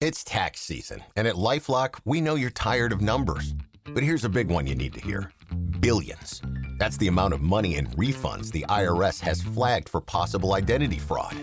It's tax season, and at LifeLock, we know you're tired of numbers. But here's a big one you need to hear. Billions. That's the amount of money in refunds the IRS has flagged for possible identity fraud.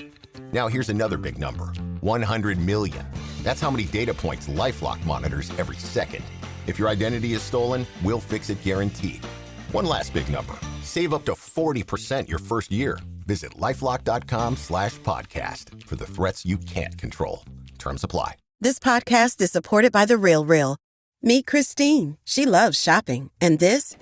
Now here's another big number. 100 million. That's how many data points LifeLock monitors every second. If your identity is stolen, we'll fix it guaranteed. One last big number. Save up to 40% your first year. Visit lifelock.com/podcast for the threats you can't control. Terms apply. This podcast is supported by The RealReal. Meet Christine. She loves shopping. And this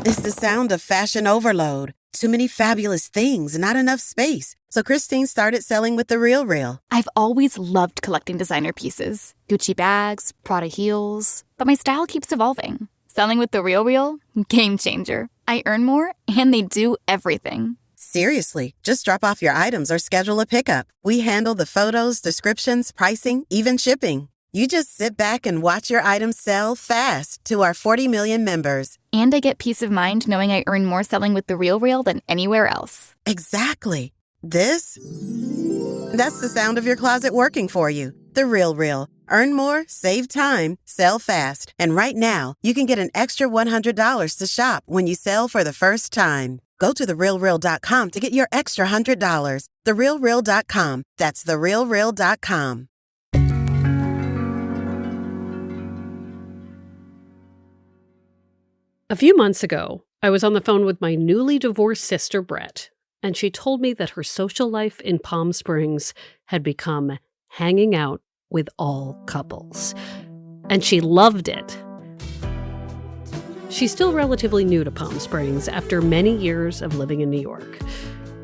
is the sound of fashion overload. Too many fabulous things, not enough space. So Christine started selling with The RealReal. I've always loved collecting designer pieces. Gucci bags, Prada heels. But my style keeps evolving. Selling with The RealReal? Game changer. I earn more, and they do everything. Seriously, just drop off your items or schedule a pickup. We handle the photos, descriptions, pricing, even shipping. You just sit back and watch your items sell fast to our 40 million members. And I get peace of mind knowing I earn more selling with The RealReal than anywhere else. Exactly. That's the sound of your closet working for you. The RealReal. Earn more, save time, sell fast. And right now, you can get an extra $100 to shop when you sell for the first time. Go to therealreal.com to get your extra $100. Therealreal.com. That's therealreal.com. A few months ago, I was on the phone with my newly divorced sister, Brette, and she told me that her social life in Palm Springs had become hanging out with all couples. And she loved it. She's still relatively new to Palm Springs after many years of living in New York.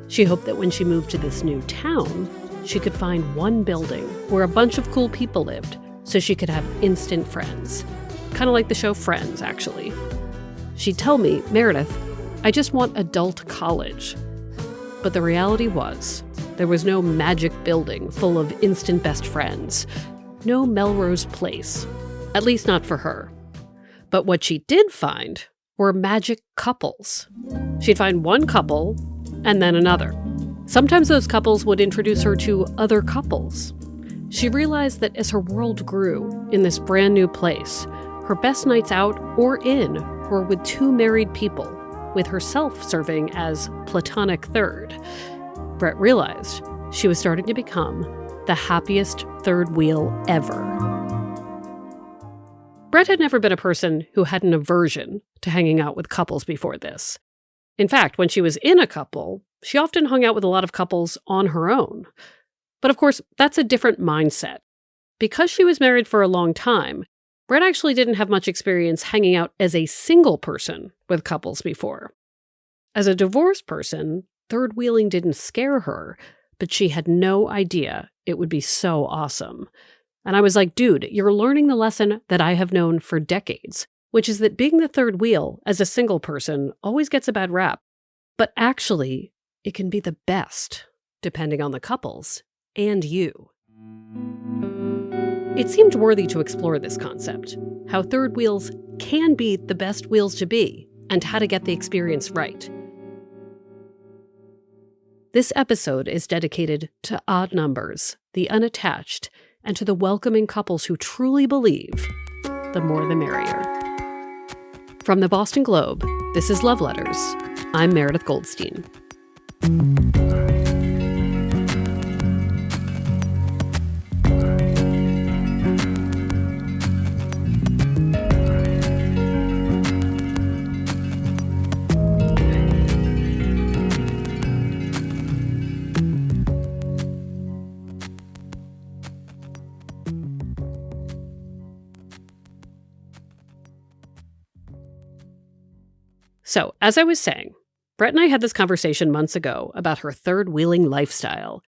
She hoped that when she moved to this new town, she could find one building where a bunch of cool people lived so she could have instant friends. Kind of like the show Friends, actually. She'd tell me, Meredith, I just want adult college. But the reality was, there was no magic building full of instant best friends. No Melrose Place. At least not for her. But what she did find were magic couples. She'd find one couple and then another. Sometimes those couples would introduce her to other couples. She realized that as her world grew in this brand new place, her best nights out or in were with two married people, with herself serving as platonic third. Brette realized she was starting to become the happiest third wheel ever. Brette had never been a person who had an aversion to hanging out with couples before this. In fact, when she was in a couple, she often hung out with a lot of couples on her own. But of course, that's a different mindset. Because she was married for a long time, Brette actually didn't have much experience hanging out as a single person with couples before. As a divorced person, third wheeling didn't scare her, but she had no idea it would be so awesome. And I was like, dude, you're learning the lesson that I have known for decades, which is that being the third wheel as a single person always gets a bad rap. But actually, it can be the best, depending on the couples and you. It seemed worthy to explore this concept, how third wheels can be the best wheels to be, and how to get the experience right. This episode is dedicated to odd numbers, the unattached, and to the welcoming couples who truly believe the more the merrier. From the Boston Globe, this is Love Letters. I'm Meredith Goldstein. So, as I was saying, Brette and I had this conversation months ago about her third-wheeling lifestyle.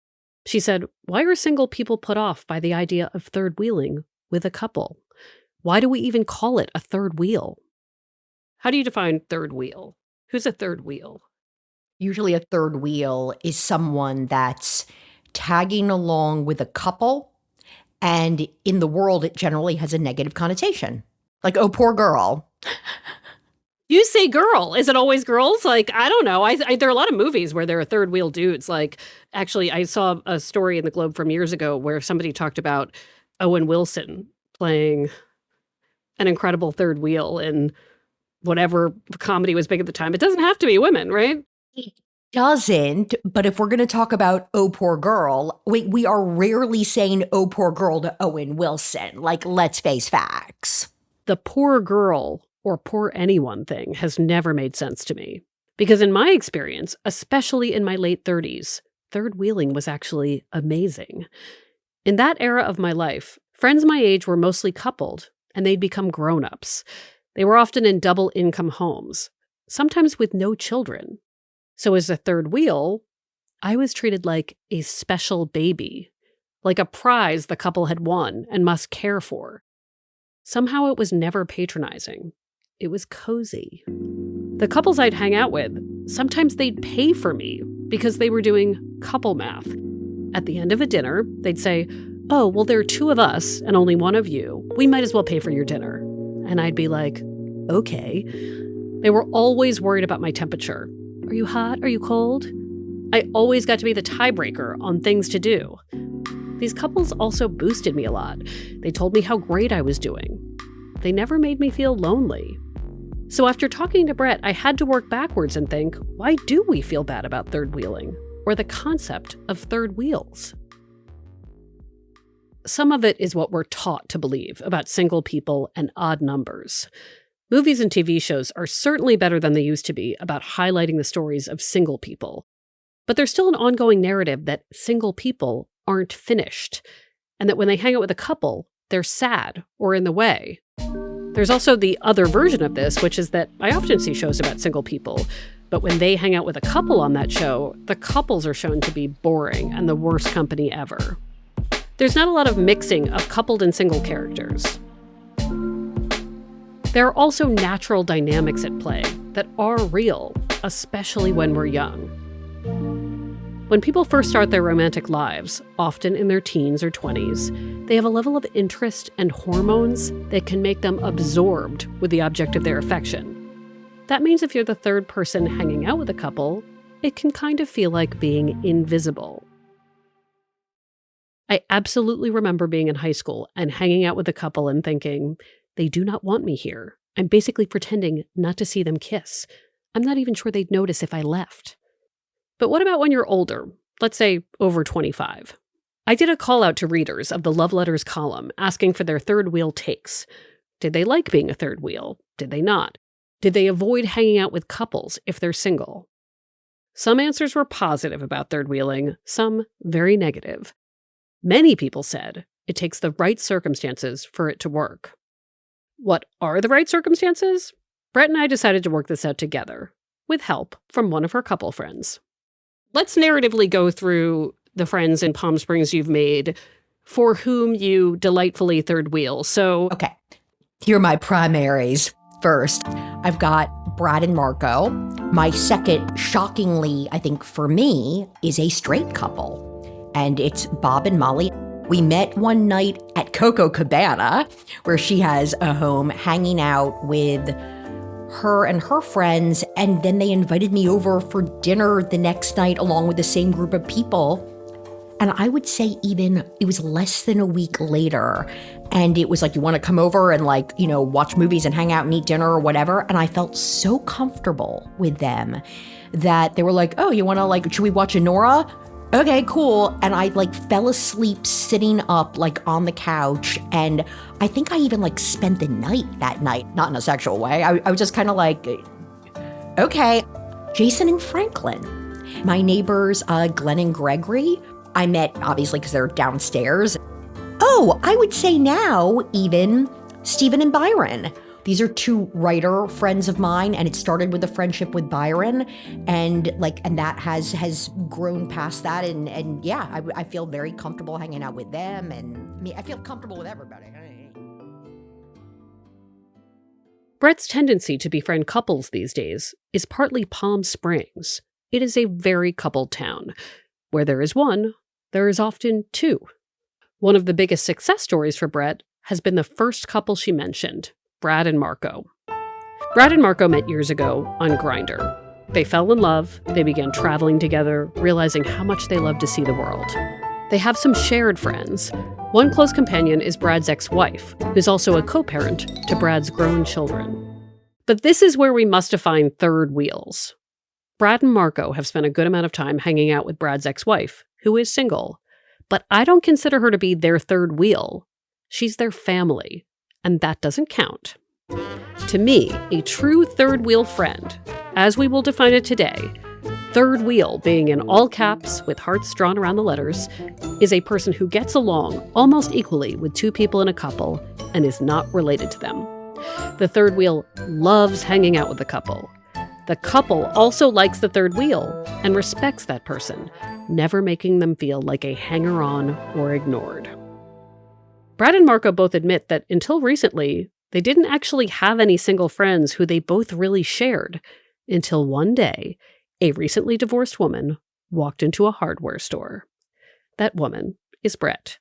She said, why are single people put off by the idea of third-wheeling with a couple? Why do we even call it a third wheel? How do you define third wheel? Who's a third wheel? Usually a third wheel is someone that's tagging along with a couple, and in the world, it generally has a negative connotation. Like, oh, poor girl. You say girl. Is it always girls? Like, I don't know. There are a lot of movies where there are third wheel dudes. Like, actually, I saw a story in the Globe from years ago where somebody talked about Owen Wilson playing an incredible third wheel in whatever comedy was big at the time. It doesn't have to be women, right? It doesn't, but if we're going to talk about oh poor girl, we are rarely saying oh poor girl to Owen Wilson. Like, let's face facts. The poor girl or poor anyone thing has never made sense to me. Because in my experience, especially in my late 30s, third wheeling was actually amazing. In that era of my life, friends my age were mostly coupled, and they'd become grown-ups. They were often in double-income homes, sometimes with no children. So as a third wheel, I was treated like a special baby, like a prize the couple had won and must care for. Somehow it was never patronizing. It was cozy. The couples I'd hang out with, sometimes they'd pay for me because they were doing couple math. At the end of a dinner, they'd say, "Oh, well, there are two of us and only one of you. We might as well pay for your dinner." And I'd be like, okay. They were always worried about my temperature. Are you hot? Are you cold? I always got to be the tiebreaker on things to do. These couples also boosted me a lot. They told me how great I was doing. They never made me feel lonely. So after talking to Brette, I had to work backwards and think, why do we feel bad about third wheeling? Or the concept of third wheels? Some of it is what we're taught to believe about single people and odd numbers. Movies and TV shows are certainly better than they used to be about highlighting the stories of single people. But there's still an ongoing narrative that single people aren't finished, and that when they hang out with a couple, they're sad or in the way. There's also the other version of this, which is that I often see shows about single people, but when they hang out with a couple on that show, the couples are shown to be boring and the worst company ever. There's not a lot of mixing of coupled and single characters. There are also natural dynamics at play that are real, especially when we're young. When people first start their romantic lives, often in their teens or 20s, they have a level of interest and hormones that can make them absorbed with the object of their affection. That means if you're the third person hanging out with a couple, it can kind of feel like being invisible. I absolutely remember being in high school and hanging out with a couple and thinking, they do not want me here. I'm basically pretending not to see them kiss. I'm not even sure they'd notice if I left. But what about when you're older, let's say over 25? I did a call out to readers of the Love Letters column asking for their third wheel takes. Did they like being a third wheel? Did they not? Did they avoid hanging out with couples if they're single? Some answers were positive about third wheeling, some very negative. Many people said it takes the right circumstances for it to work. What are the right circumstances? Brette and I decided to work this out together, with help from one of her couple friends. Let's narratively go through the friends in Palm Springs you've made for whom you delightfully third wheel. So, okay, here are my primaries. First, I've got Brad and Marco. My second, shockingly, I think for me, is a straight couple, and it's Bob and Molly. We met one night at Coco Cabana, where she has a home, hanging out with her and her friends, and then they invited me over for dinner the next night along with the same group of people. And I would say even it was less than a week later, and it was like, you want to come over and watch movies and hang out and eat dinner or whatever. And I felt so comfortable with them that they were like, oh, you want to should we watch Nora? Okay, cool. And I fell asleep sitting up on the couch. And I think I even spent the night that night, not in a sexual way. I was just kind of okay. Jason and Franklin, my neighbors, Glenn and Gregory, I met obviously because they're downstairs. Oh, I would say now even Stephen and Byron. These are two writer friends of mine, and it started with a friendship with Byron, and that has grown past that, and yeah, I feel very comfortable hanging out with them, and I feel comfortable with everybody. Brette's tendency to befriend couples these days is partly Palm Springs. It is a very coupled town. Where there is one, there is often two. One of the biggest success stories for Brette has been the first couple she mentioned, Brad and Marco. Brad and Marco met years ago on Grindr. They fell in love, they began traveling together, realizing how much they love to see the world. They have some shared friends. One close companion is Brad's ex-wife, who's also a co-parent to Brad's grown children. But this is where we must define third wheels. Brad and Marco have spent a good amount of time hanging out with Brad's ex-wife, who is single. But I don't consider her to be their third wheel. She's their family, and that doesn't count. To me, a true third wheel friend, as we will define it today, third wheel being in all caps with hearts drawn around the letters, is a person who gets along almost equally with two people in a couple and is not related to them. The third wheel loves hanging out with the couple. The couple also likes the third wheel and respects that person, never making them feel like a hanger-on or ignored. Brad and Marco both admit that until recently, they didn't actually have any single friends who they both really shared, until one day, a recently divorced woman walked into a hardware store. That woman is Brette.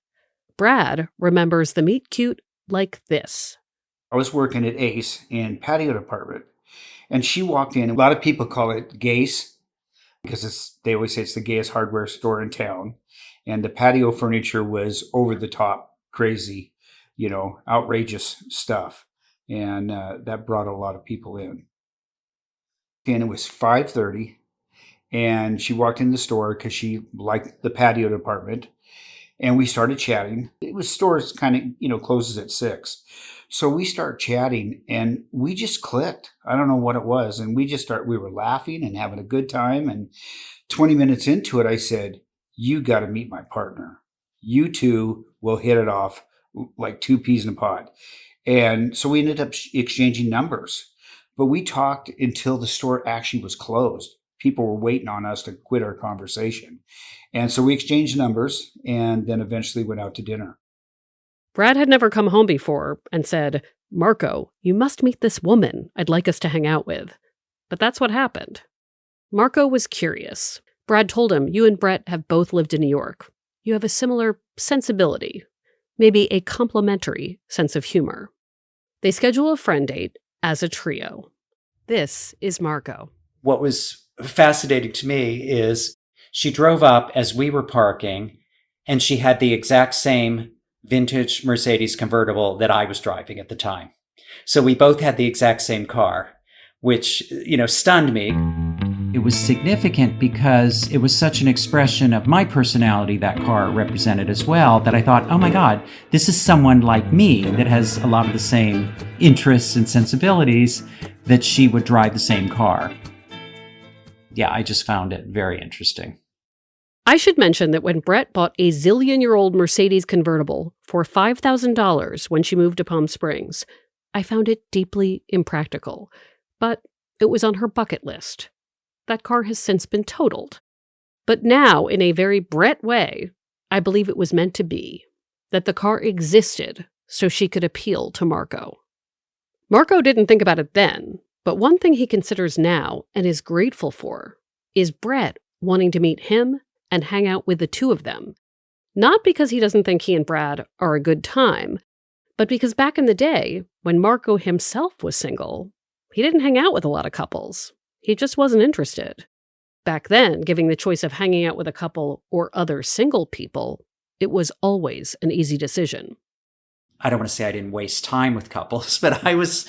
Brad remembers the meet cute like this. I was working at Ace in patio department, and she walked in. A lot of people call it Gay's because they always say it's the gayest hardware store in town. And the patio furniture was over the top, crazy, outrageous stuff. And that brought a lot of people in. And it was 5:30, and she walked in the store because she liked the patio department. And we started chatting. It was stores kind of, closes at 6. So we start chatting and we just clicked. I don't know what it was. And we were laughing and having a good time. And 20 minutes into it, I said, "You got to meet my partner. You two will hit it off like two peas in a pod." And so we ended up exchanging numbers. But we talked until the store actually was closed. People were waiting on us to quit our conversation. And so we exchanged numbers and then eventually went out to dinner. Brad had never come home before and said, "Marco, you must meet this woman I'd like us to hang out with." But that's what happened. Marco was curious. Brad told him, "You and Brette have both lived in New York. You have a similar sensibility, maybe a complementary sense of humor." They schedule a friend date as a trio. This is Marco. What was fascinating to me is she drove up as we were parking, and she had the exact same vintage Mercedes convertible that I was driving at the time. So we both had the exact same car, which, stunned me. It was significant because it was such an expression of my personality that car represented as well, that I thought, oh my God, this is someone like me that has a lot of the same interests and sensibilities, that she would drive the same car. Yeah, I just found it very interesting. I should mention that when Brette bought a zillion-year-old Mercedes convertible for $5,000 when she moved to Palm Springs, I found it deeply impractical, but it was on her bucket list. That car has since been totaled. But now, in a very Brette way, I believe it was meant to be, that the car existed so she could appeal to Marco. Marco didn't think about it then, but one thing he considers now and is grateful for is Brette wanting to meet him and hang out with the two of them. Not because he doesn't think he and Brad are a good time, but because back in the day, when Marco himself was single, he didn't hang out with a lot of couples. He just wasn't interested. Back then, giving the choice of hanging out with a couple or other single people, it was always an easy decision. I don't want to say I didn't waste time with couples, but I was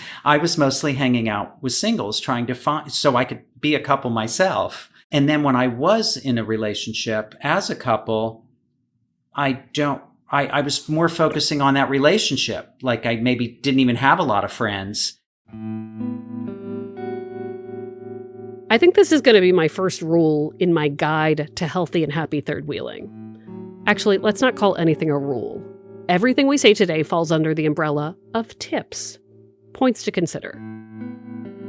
mostly hanging out with singles, trying to find, so I could be a couple myself. And then when I was in a relationship as a couple, I was more focusing on that relationship. Like I maybe didn't even have a lot of friends. I think this is going to be my first rule in my guide to healthy and happy third wheeling. Actually, let's not call anything a rule. Everything we say today falls under the umbrella of tips, points to consider.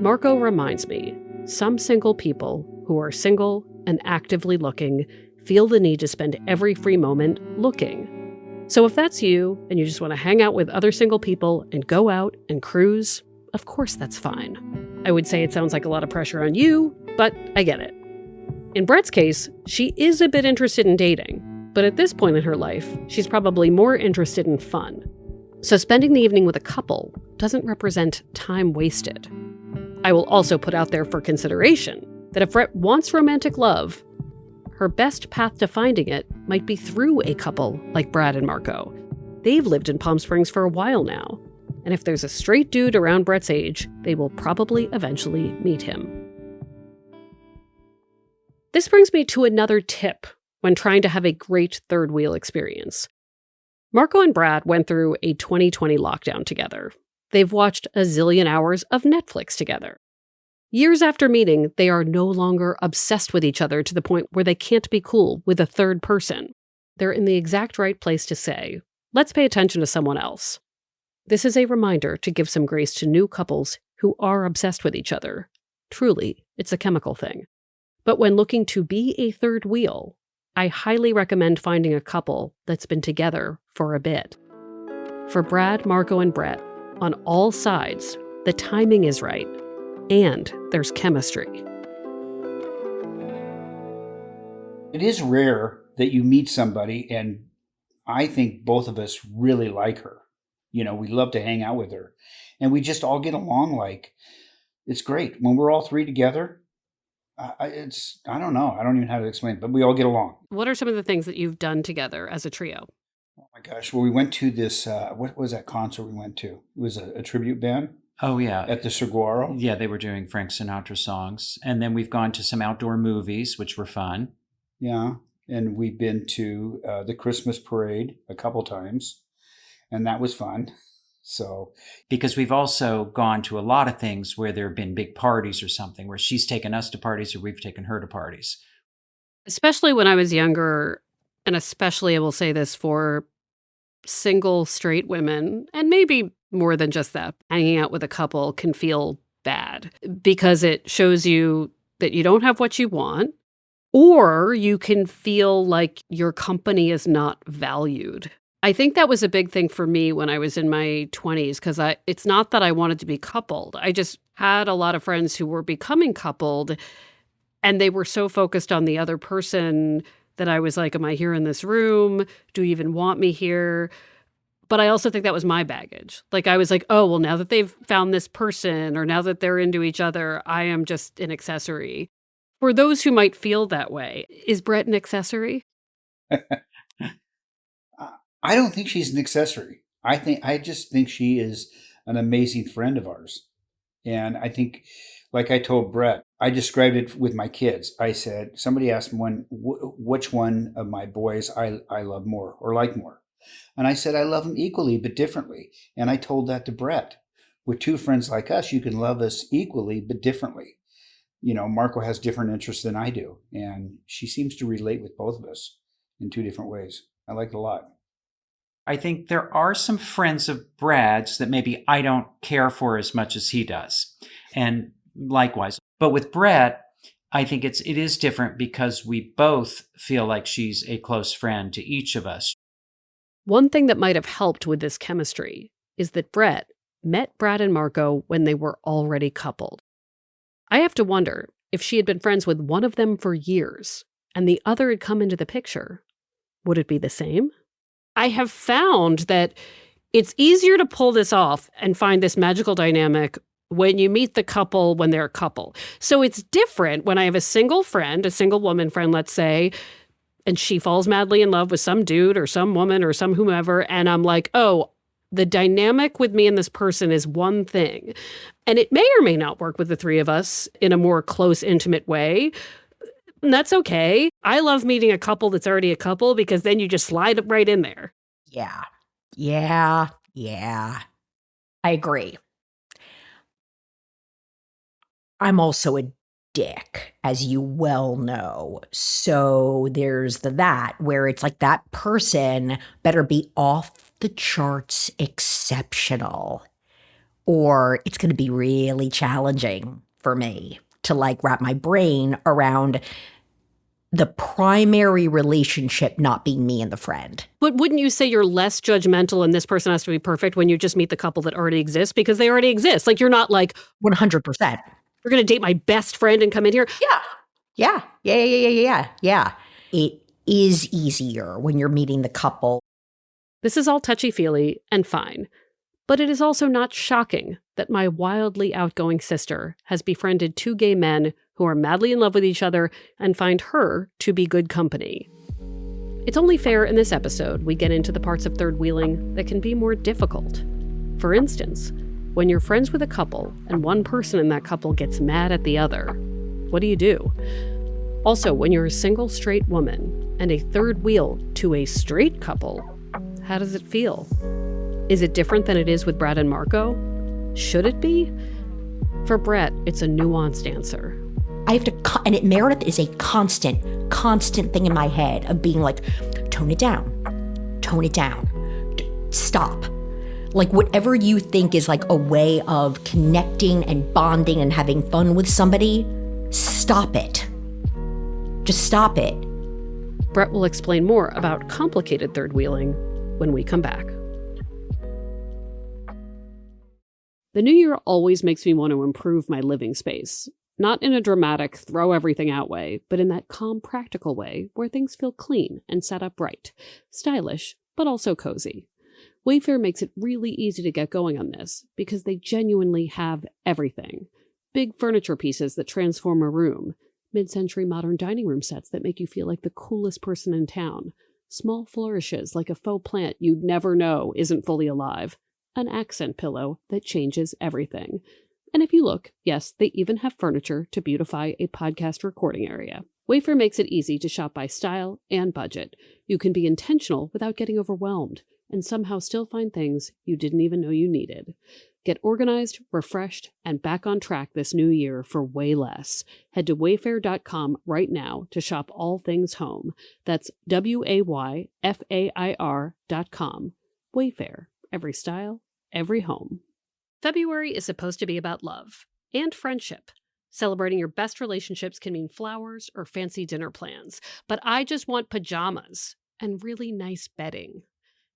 Marco reminds me, some single people who are single and actively looking feel the need to spend every free moment looking. So if that's you and you just want to hang out with other single people and go out and cruise, of course that's fine. I would say it sounds like a lot of pressure on you, but I get it. In Brette's case, she is a bit interested in dating, but at this point in her life, she's probably more interested in fun. So spending the evening with a couple doesn't represent time wasted. I will also put out there for consideration that if Brette wants romantic love, her best path to finding it might be through a couple like Brad and Marco. They've lived in Palm Springs for a while now, and if there's a straight dude around Brette's age, they will probably eventually meet him. This brings me to another tip when trying to have a great third wheel experience. Marco and Brad went through a 2020 lockdown together. They've watched a zillion hours of Netflix together. Years after meeting, they are no longer obsessed with each other to the point where they can't be cool with a third person. They're in the exact right place to say, let's pay attention to someone else. This is a reminder to give some grace to new couples who are obsessed with each other. Truly, it's a chemical thing. But when looking to be a third wheel, I highly recommend finding a couple that's been together for a bit. For Brad, Marco, and Brette, on all sides, the timing is right, and there's chemistry. It is rare that you meet somebody, and I think both of us really like her. You know, we love to hang out with her, and we just all get along like, it's great. When we're all three together, I don't know. I don't even know how to explain it, but we all get along. What are some of the things that you've done together as a trio? Oh my gosh. Well, we went to this, what was that concert we went to? It was a tribute band. Oh, yeah. At the Saguaro. Yeah, they were doing Frank Sinatra songs. And then we've gone to some outdoor movies, which were fun. Yeah. And we've been to the Christmas parade a couple times, and that was fun. So, because we've also gone to a lot of things where there have been big parties or something, where she's taken us to parties or we've taken her to parties. Especially when I was younger, and especially I will say this for single straight women, and maybe more than just that, hanging out with a couple can feel bad because it shows you that you don't have what you want, or you can feel like your company is not valued. I think that was a big thing for me when I was in my 20s, because it's not that I wanted to be coupled. I just had a lot of friends who were becoming coupled, and they were so focused on the other person that I was like, am I here in this room? Do you even want me here? But I also think that was my baggage. Like, I was like, oh, well, now that they've found this person, or now that they're into each other, I am just an accessory. For those who might feel that way, is Brette an accessory? I don't think she's an accessory. I just think she is an amazing friend of ours. And I think, like I told Brette, I described it with my kids. I said, somebody asked me which one of my boys I love more or like more. And I said, I love them equally, but differently. And I told that to Brette. With two friends like us, you can love us equally, but differently. You know, Marco has different interests than I do. And she seems to relate with both of us in two different ways. I like it a lot. I think there are some friends of Brad's that maybe I don't care for as much as he does. And likewise. But with Brette, I think it is different because we both feel like she's a close friend to each of us. One thing that might have helped with this chemistry is that Brette met Brad and Marco when they were already coupled. I have to wonder if she had been friends with one of them for years and the other had come into the picture, would it be the same? I have found that it's easier to pull this off and find this magical dynamic when you meet the couple when they're a couple. So it's different when I have a single friend, a single woman friend, let's say, and she falls madly in love with some dude or some woman or some whomever, and I'm like, oh, the dynamic with me and this person is one thing. And it may or may not work with the three of us in a more close, intimate way. And that's okay. I love meeting a couple that's already a couple because then you just slide right in there. Yeah. I agree. I'm also a dick, as you well know. So there's that where it's like that person better be off the charts exceptional, or it's going to be really challenging for me to like wrap my brain around the primary relationship not being me and the friend. But wouldn't you say you're less judgmental and this person has to be perfect when you just meet the couple that already exists? Because they already exist. Like, you're not like 100%. You're going to date my best friend and come in here? Yeah. It is easier when you're meeting the couple. This is all touchy-feely and fine. But it is also not shocking that my wildly outgoing sister has befriended 2 gay men who are madly in love with each other and find her to be good company. It's only fair in this episode we get into the parts of third wheeling that can be more difficult. For instance, when you're friends with a couple and one person in that couple gets mad at the other, what do you do? Also, when you're a single straight woman and a third wheel to a straight couple, how does it feel? Is it different than it is with Brette and Marco? Should it be? For Brette, it's a nuanced answer. I have to, Meredith is a constant thing in my head of being like, tone it down, stop. Like whatever you think is like a way of connecting and bonding and having fun with somebody, stop it. Just stop it. Brette will explain more about complicated third wheeling when we come back. The new year always makes me want to improve my living space. Not in a dramatic, throw everything out way, but in that calm, practical way where things feel clean and set up right. Stylish, but also cozy. Wayfair makes it really easy to get going on this because they genuinely have everything. Big furniture pieces that transform a room. Mid-century modern dining room sets that make you feel like the coolest person in town. Small flourishes like a faux plant you'd never know isn't fully alive. An accent pillow that changes everything. And if you look, yes, they even have furniture to beautify a podcast recording area. Wayfair makes it easy to shop by style and budget. You can be intentional without getting overwhelmed, and somehow still find things you didn't even know you needed. Get organized, refreshed, and back on track this new year for way less. Head to wayfair.com right now to shop all things home. That's WAYFAIR.com. Wayfair. Every style, every home. February is supposed to be about love and friendship. Celebrating your best relationships can mean flowers or fancy dinner plans, but I just want pajamas and really nice bedding.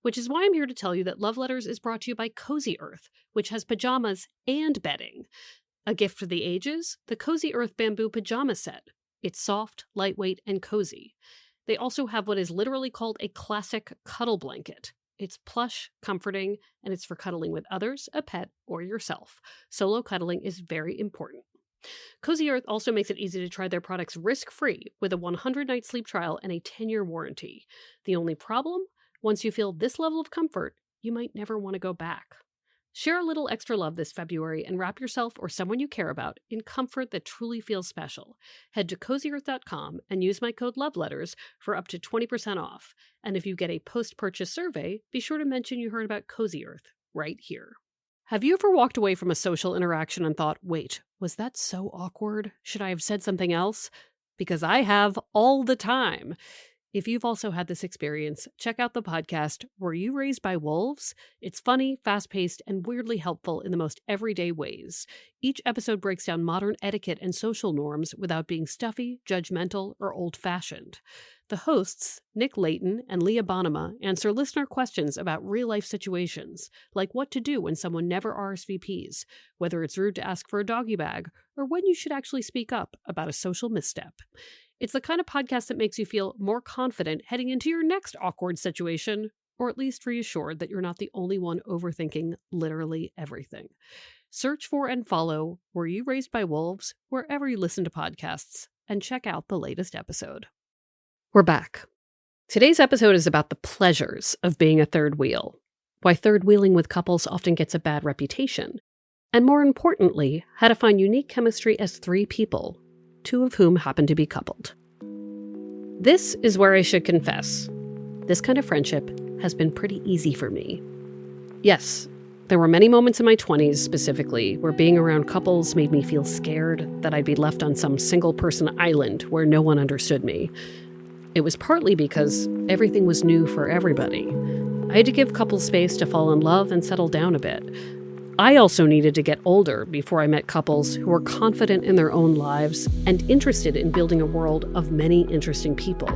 Which is why I'm here to tell you that Love Letters is brought to you by Cozy Earth, which has pajamas and bedding. A gift for the ages, the Cozy Earth Bamboo Pajama Set. It's soft, lightweight, and cozy. They also have what is literally called a classic cuddle blanket. It's plush, comforting, and it's for cuddling with others, a pet, or yourself. Solo cuddling is very important. Cozy Earth also makes it easy to try their products risk-free with a 100-night sleep trial and a 10-year warranty. The only problem? Once you feel this level of comfort, you might never want to go back. Share a little extra love this February and wrap yourself or someone you care about in comfort that truly feels special. Head to CozyEarth.com and use my code LOVELETTERS for up to 20% off. And if you get a post-purchase survey, be sure to mention you heard about Cozy Earth right here. Have you ever walked away from a social interaction and thought, wait, was that so awkward? Should I have said something else? Because I have all the time. If you've also had this experience, check out the podcast, Were You Raised by Wolves? It's funny, fast-paced, and weirdly helpful in the most everyday ways. Each episode breaks down modern etiquette and social norms without being stuffy, judgmental, or old-fashioned. The hosts, Nick Layton and Leah Bonema, answer listener questions about real-life situations, like what to do when someone never RSVPs, whether it's rude to ask for a doggy bag, or when you should actually speak up about a social misstep. It's the kind of podcast that makes you feel more confident heading into your next awkward situation, or at least reassured that you're not the only one overthinking literally everything. Search for and follow Were You Raised by Wolves wherever you listen to podcasts, and check out the latest episode. We're back. Today's episode is about the pleasures of being a third wheel, why third wheeling with couples often gets a bad reputation, and more importantly, how to find unique chemistry as 3 people, 2 of whom happen to be coupled. This is where I should confess. This kind of friendship has been pretty easy for me. Yes, there were many moments in my 20s specifically where being around couples made me feel scared that I'd be left on some single-person island where no one understood me. It was partly because everything was new for everybody. I had to give couples space to fall in love and settle down a bit. I also needed to get older before I met couples who were confident in their own lives and interested in building a world of many interesting people.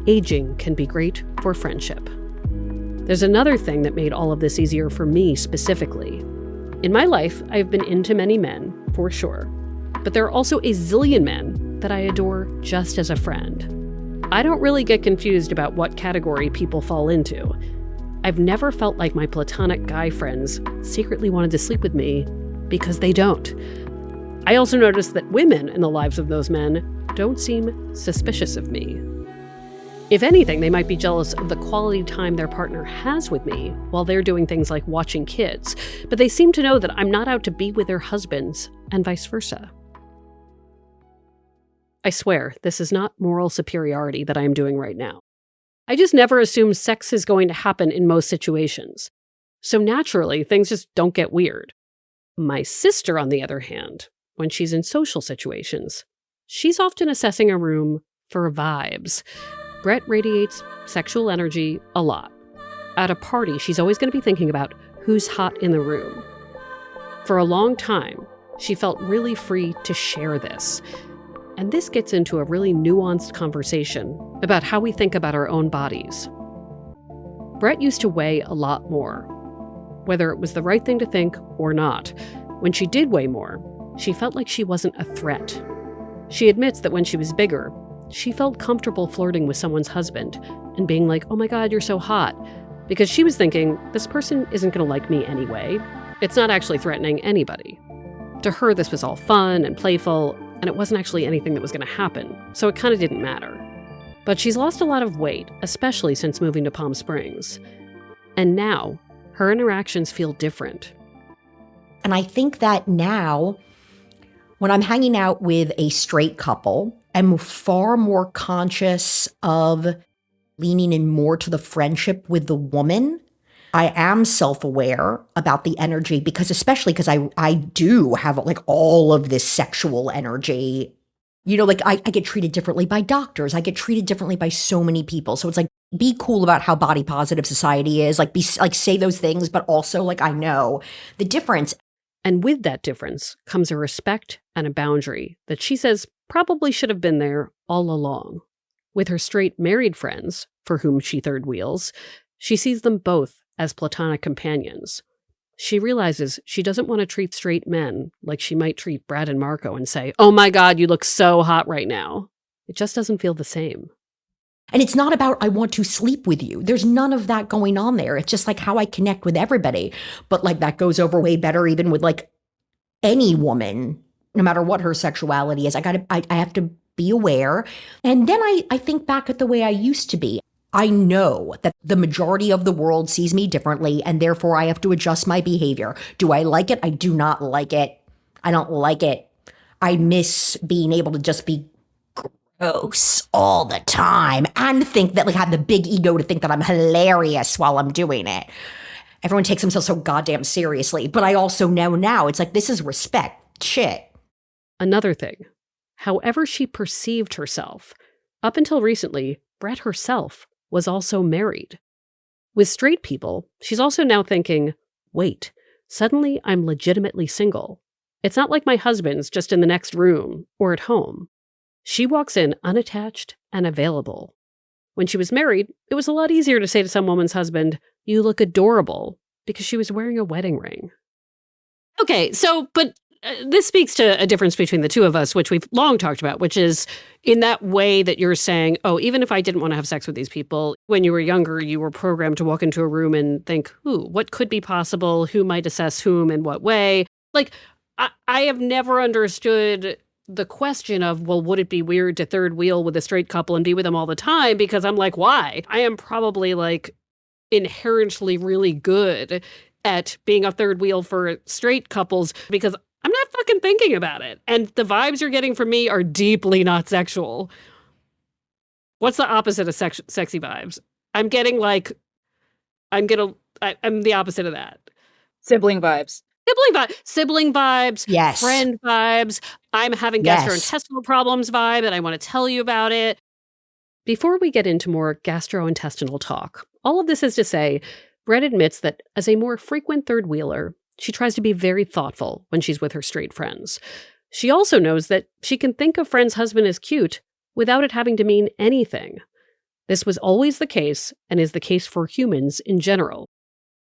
Aging can be great for friendship. There's another thing that made all of this easier for me specifically. In my life, I've been into many men, for sure. But there are also a zillion men that I adore just as a friend. I don't really get confused about what category people fall into. I've never felt like my platonic guy friends secretly wanted to sleep with me because they don't. I also noticed that women in the lives of those men don't seem suspicious of me. If anything, they might be jealous of the quality time their partner has with me while they're doing things like watching kids, but they seem to know that I'm not out to be with their husbands, and vice versa. I swear, this is not moral superiority that I am doing right now. I just never assume sex is going to happen in most situations. So naturally, things just don't get weird. My sister, on the other hand, when she's in social situations, she's often assessing a room for vibes. Brette radiates sexual energy a lot. At a party, she's always going to be thinking about who's hot in the room. For a long time, she felt really free to share this. And this gets into a really nuanced conversation about how we think about our own bodies. Brette used to weigh a lot more, whether it was the right thing to think or not. When she did weigh more, she felt like she wasn't a threat. She admits that when she was bigger, she felt comfortable flirting with someone's husband and being like, "Oh my God, you're so hot," because she was thinking, this person isn't going to like me anyway. It's not actually threatening anybody. To her, this was all fun and playful, and it wasn't actually anything that was going to happen, so it kind of didn't matter. But she's lost a lot of weight, especially since moving to Palm Springs. And now, her interactions feel different. And I think that now, when I'm hanging out with a straight couple, I'm far more conscious of leaning in more to the friendship with the woman. I am self-aware about the energy especially because I do have like all of this sexual energy. You know, like I get treated differently by doctors. I get treated differently by so many people. So it's like, be cool about how body positive society is. Like, say those things, but also like, I know the difference. And with that difference comes a respect and a boundary that she says probably should have been there all along. With her straight married friends, for whom she third wheels, she sees them both as platonic companions. She realizes she doesn't want to treat straight men like she might treat Brad and Marco and say, "Oh my God, you look so hot right now." It just doesn't feel the same. And it's not about, I want to sleep with you. There's none of that going on there. It's just like how I connect with everybody. But like that goes over way better even with like any woman, no matter what her sexuality is. I have to be aware. And then I think back at the way I used to be. I know that the majority of the world sees me differently, and therefore I have to adjust my behavior. Do I like it? I do not like it. I don't like it. I miss being able to just be gross all the time and think that, like, have the big ego to think that I'm hilarious while I'm doing it. Everyone takes themselves so goddamn seriously. But I also know now it's like, this is respect. Shit. Another thing, however she perceived herself, up until recently, Brette herself was also married. With straight people, she's also now thinking, wait, suddenly I'm legitimately single. It's not like my husband's just in the next room or at home. She walks in unattached and available. When she was married, it was a lot easier to say to some woman's husband, "You look adorable," because she was wearing a wedding ring. Okay, so, but this speaks to a difference between the two of us, which we've long talked about, which is in that way that you're saying, oh, even if I didn't want to have sex with these people, when you were younger, you were programmed to walk into a room and think, what could be possible? Who might assess whom in what way? Like, I have never understood the question of, well, would it be weird to third wheel with a straight couple and be with them all the time? Because I'm like, why? I am probably like inherently really good at being a third wheel for straight couples because I'm not fucking thinking about it. And the vibes you're getting from me are deeply not sexual. What's the opposite of sexy vibes? I'm getting like, I'm the opposite of that. Sibling vibes. Sibling vibes. Yes. Friend vibes. I'm having gastrointestinal problems vibe and I want to tell you about it. Before we get into more gastrointestinal talk, all of this is to say, Brette admits that as a more frequent third wheeler, she tries to be very thoughtful when she's with her straight friends. She also knows that she can think a friend's husband as cute without it having to mean anything. This was always the case and is the case for humans in general.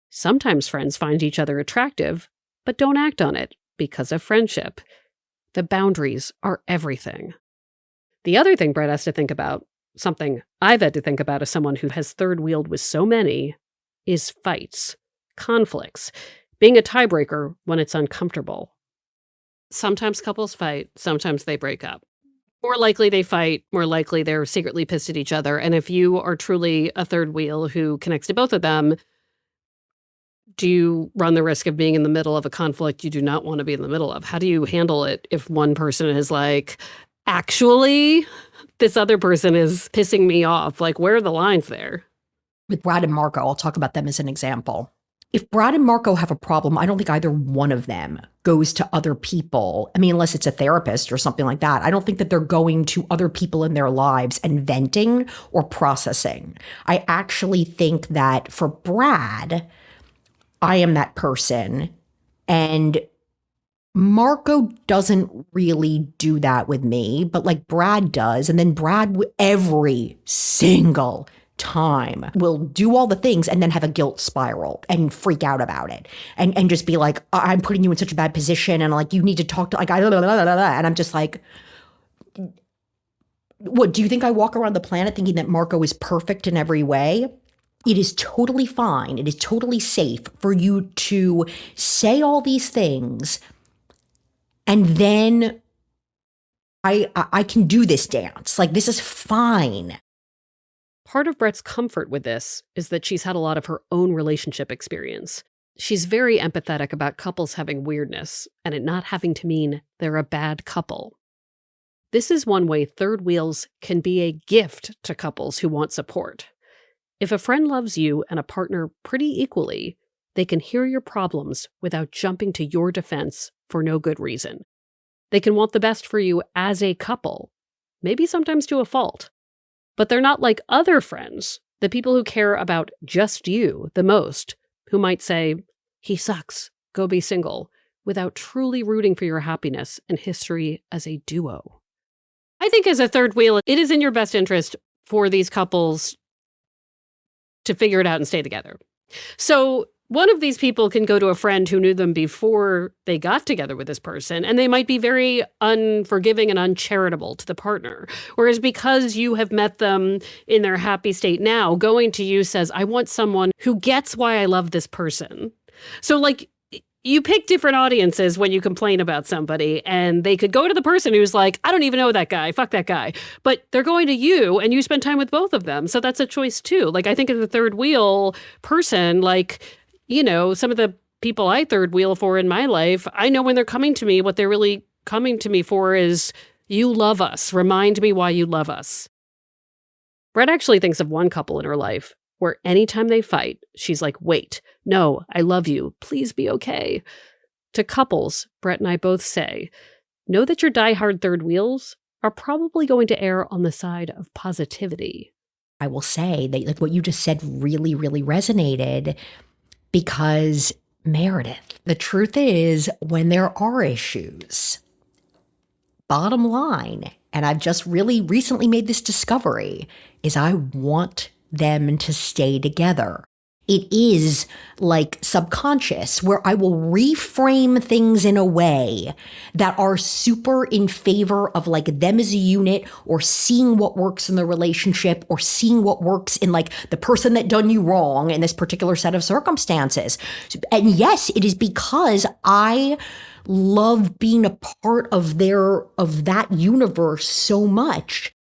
Sometimes friends find each other attractive, but don't act on it because of friendship. The boundaries are everything. The other thing Brette has to think about, something I've had to think about as someone who has third wheeled with so many, is fights, conflicts, being a tiebreaker when it's uncomfortable. Sometimes couples fight, sometimes they break up. More likely they fight, more likely they're secretly pissed at each other. And if you are truly a third wheel who connects to both of them, do you run the risk of being in the middle of a conflict you do not want to be in the middle of? How do you handle it if one person is like, actually, this other person is pissing me off? Like, where are the lines there? With Brad and Marco, I'll talk about them as an example. If Brad and Marco have a problem, I don't think either one of them goes to other people. I mean, unless it's a therapist or something like that. I don't think that they're going to other people in their lives and venting or processing. I actually think that for Brad, I am that person. And Marco doesn't really do that with me, but like Brad does. And then Brad, every single time, will do all the things and then have a guilt spiral and freak out about it and just be like, I'm putting you in such a bad position and like you need to talk to like and I'm just like, what, do you think I walk around the planet thinking that Marco is perfect in every way? It is totally fine. It is totally safe for you to say all these things and then I can do this dance. Like, this is fine. Part of Brette's comfort with this is that she's had a lot of her own relationship experience. She's very empathetic about couples having weirdness and it not having to mean they're a bad couple. This is one way third wheels can be a gift to couples who want support. If a friend loves you and a partner pretty equally, they can hear your problems without jumping to your defense for no good reason. They can want the best for you as a couple, maybe sometimes to a fault. But they're not like other friends, the people who care about just you the most, who might say, he sucks, go be single, without truly rooting for your happiness and history as a duo. I think as a third wheel, it is in your best interest for these couples to figure it out and stay together. So one of these people can go to a friend who knew them before they got together with this person, and they might be very unforgiving and uncharitable to the partner. Whereas because you have met them in their happy state now, going to you says, I want someone who gets why I love this person. So like, you pick different audiences when you complain about somebody, and they could go to the person who's like, I don't even know that guy, fuck that guy. But they're going to you, and you spend time with both of them. So that's a choice too. Like, I think as a third wheel person, like, you know, some of the people I third wheel for in my life, I know when they're coming to me, what they're really coming to me for is, you love us. Remind me why you love us. Brette actually thinks of one couple in her life where anytime they fight, she's like, wait, no, I love you. Please be okay. To couples, Brette and I both say, know that your diehard third wheels are probably going to err on the side of positivity. I will say that like what you just said really, really resonated. Because, Meredith, the truth is, when there are issues, bottom line, and I've just really recently made this discovery, is I want them to stay together. It is like subconscious, where I will reframe things in a way that are super in favor of like them as a unit, or seeing what works in the relationship, or seeing what works in like the person that done you wrong in this particular set of circumstances. And yes, it is because I love being a part of that universe so much.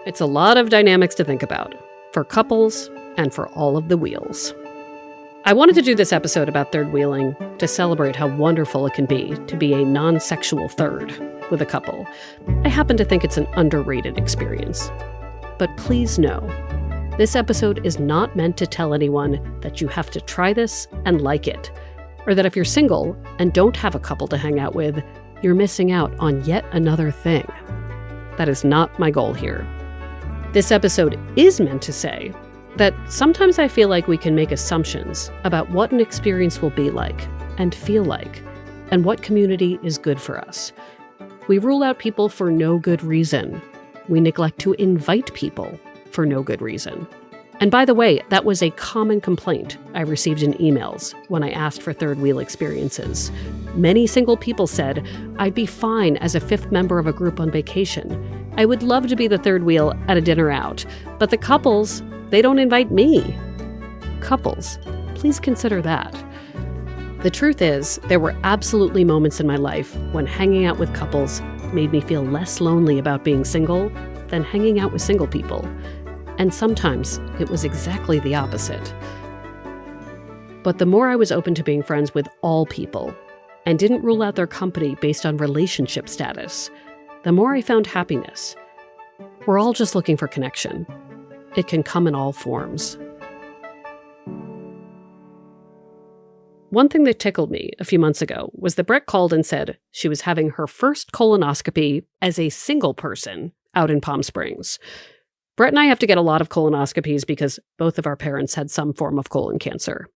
It's a lot of dynamics to think about for couples and for all of the wheels. I wanted to do this episode about third wheeling to celebrate how wonderful it can be to be a non-sexual third with a couple. I happen to think it's an underrated experience. But please know, this episode is not meant to tell anyone that you have to try this and like it, or that if you're single and don't have a couple to hang out with, you're missing out on yet another thing. That is not my goal here. This episode is meant to say that sometimes I feel like we can make assumptions about what an experience will be like and feel like, and what community is good for us. We rule out people for no good reason. We neglect to invite people for no good reason. And by the way, that was a common complaint I received in emails when I asked for third wheel experiences. Many single people said, I'd be fine as a fifth member of a group on vacation. I would love to be the third wheel at a dinner out, but the couples, they don't invite me. couples, please consider that. The truth is, there were absolutely moments in my life when hanging out with couples made me feel less lonely about being single than hanging out with single people. And sometimes it was exactly the opposite. But the more I was open to being friends with all people and didn't rule out their company based on relationship status, the more I found happiness. We're all just looking for connection. It can come in all forms. One thing that tickled me a few months ago was that Brette called and said she was having her first colonoscopy as a single person out in Palm Springs. Brette and I have to get a lot of colonoscopies because both of our parents had some form of colon cancer.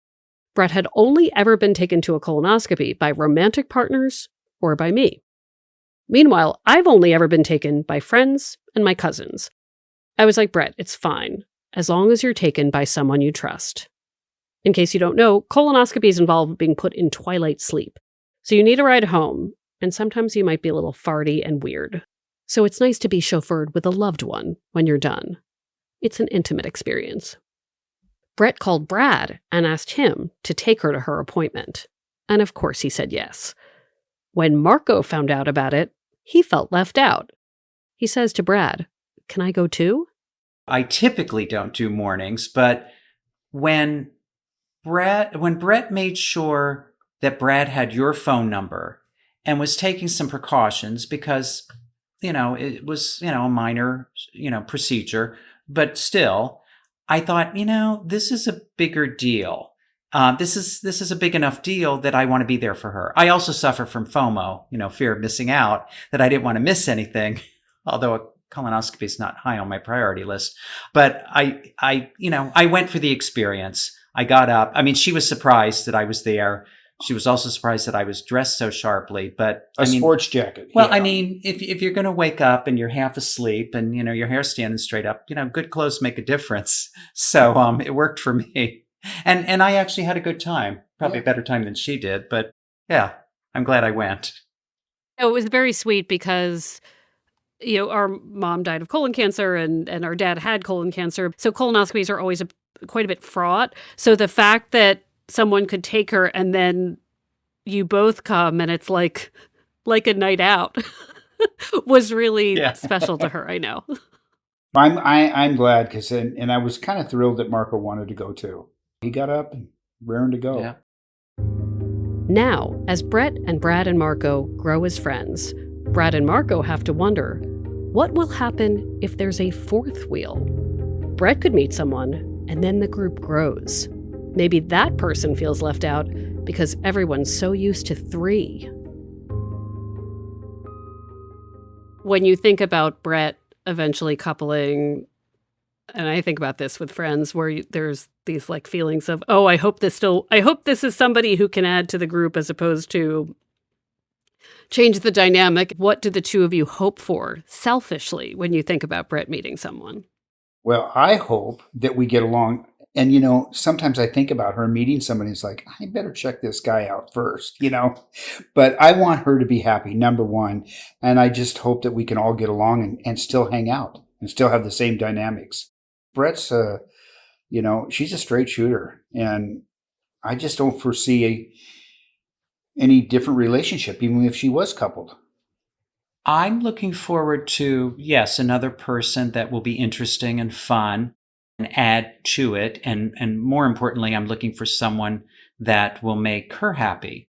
Brette had only ever been taken to a colonoscopy by romantic partners or by me. Meanwhile, I've only ever been taken by friends and my cousins. I was like, Brette, it's fine, as long as you're taken by someone you trust. In case you don't know, colonoscopies involve being put in twilight sleep. So you need a ride home, and sometimes you might be a little farty and weird. So it's nice to be chauffeured with a loved one when you're done. It's an intimate experience. Brette called Brad and asked him to take her to her appointment. And of course he said yes. When Marco found out about it, he felt left out. He says to Brad, "Can I go too?" I typically don't do mornings, but when Brette made sure that Brad had your phone number and was taking some precautions because, it was, a minor, procedure, but still, I thought, this is a bigger deal. This is a big enough deal that I want to be there for her. I also suffer from FOMO, fear of missing out, that I didn't want to miss anything, although a colonoscopy is not high on my priority list. But I went for the experience. I got up. I mean, she was surprised that I was there. She was also surprised that I was dressed so sharply, but sports jacket. Well, yeah. I mean, if you're going to wake up and you're half asleep and, your hair's standing straight up, good clothes make a difference. So, it worked for me. And I actually had a good time, probably a better time than she did, but yeah, I'm glad I went. It was very sweet because, our mom died of colon cancer and our dad had colon cancer. So colonoscopies are always quite a bit fraught. So the fact that someone could take her and then you both come and it's like a night out was really special to her, I know. I'm glad because and I was kind of thrilled that Marco wanted to go too. He got up and raring to go. Yeah. Now, as Brette and Brad and Marco grow as friends, Brad and Marco have to wonder, what will happen if there's a fourth wheel? Brette could meet someone, and then the group grows. Maybe that person feels left out because everyone's so used to 3. When you think about Brette eventually coupling, and I think about this with friends where there's these feelings of, oh, I hope this is somebody who can add to the group as opposed to change the dynamic. What do the two of you hope for selfishly when you think about Brette meeting someone? Well, I hope that we get along. And, sometimes I think about her meeting somebody. It's like, I better check this guy out first, But I want her to be happy, number one. And I just hope that we can all get along and still hang out and still have the same dynamics. Brette's, she's a straight shooter. And I just don't foresee any different relationship, even if she was coupled. I'm looking forward to, yes, another person that will be interesting and fun and add to it. And more importantly, I'm looking for someone that will make her happy.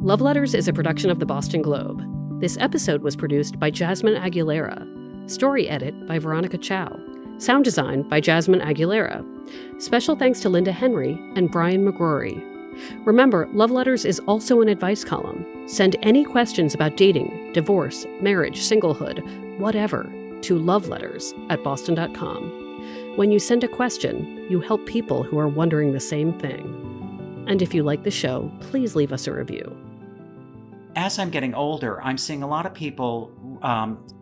Love Letters is a production of the Boston Globe. This episode was produced by Jasmine Aguilera. Story edit by Veronica Chow. Sound design by Jasmine Aguilera. Special thanks to Linda Henry and Brian McGrory. Remember, Love Letters is also an advice column. Send any questions about dating, divorce, marriage, singlehood, whatever, to loveletters@boston.com. When you send a question, you help people who are wondering the same thing. And if you like the show, please leave us a review. As I'm getting older, I'm seeing a lot of people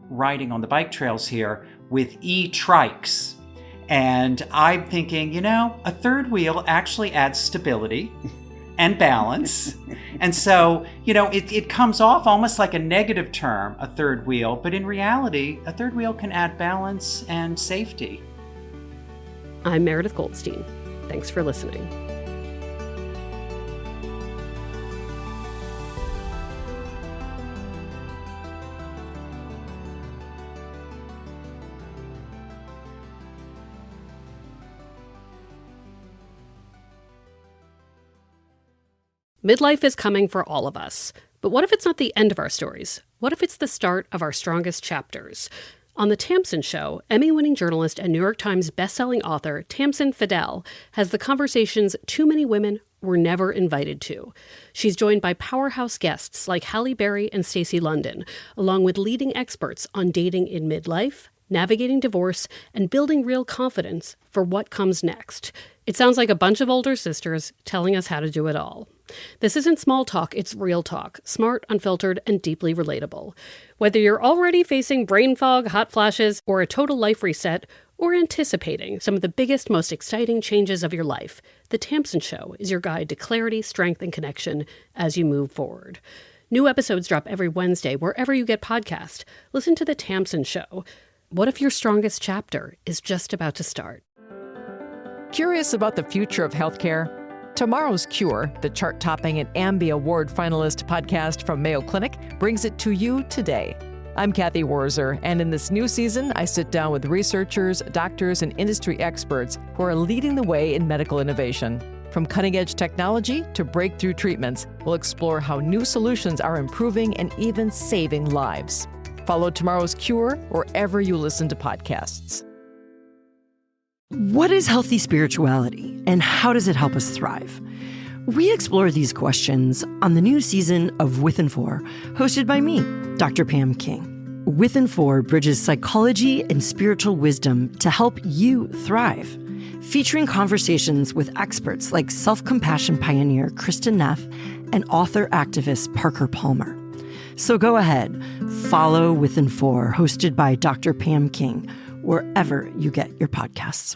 riding on the bike trails here with e-trikes. And I'm thinking, a third wheel actually adds stability and balance. And so, it comes off almost like a negative term, a third wheel, but in reality, a third wheel can add balance and safety. I'm Meredith Goldstein. Thanks for listening. Midlife is coming for all of us. But what if it's not the end of our stories? What if it's the start of our strongest chapters? On The Tamsen Show, Emmy-winning journalist and New York Times bestselling author Tamsen Fadal has the conversations too many women were never invited to. She's joined by powerhouse guests like Halle Berry and Stacey London, along with leading experts on dating in midlife, navigating divorce, and building real confidence for what comes next. It sounds like a bunch of older sisters telling us how to do it all. This isn't small talk, it's real talk, smart, unfiltered, and deeply relatable. Whether you're already facing brain fog, hot flashes, or a total life reset, or anticipating some of the biggest, most exciting changes of your life, The Tamsen Show is your guide to clarity, strength, and connection as you move forward. New episodes drop every Wednesday wherever you get podcasts. Listen to The Tamsen Show. What if your strongest chapter is just about to start? Curious about the future of healthcare? Tomorrow's Cure, the chart-topping and Ambie Award finalist podcast from Mayo Clinic, brings it to you today. I'm Kathy Worzer, and in this new season, I sit down with researchers, doctors, and industry experts who are leading the way in medical innovation. From cutting-edge technology to breakthrough treatments, we'll explore how new solutions are improving and even saving lives. Follow Tomorrow's Cure wherever you listen to podcasts. What is healthy spirituality, and how does it help us thrive? We explore these questions on the new season of Within 4, hosted by me, Dr. Pam King. Within 4 bridges psychology and spiritual wisdom to help you thrive, featuring conversations with experts like self-compassion pioneer Kristen Neff and author-activist Parker Palmer. So go ahead, follow Within 4, hosted by Dr. Pam King, wherever you get your podcasts.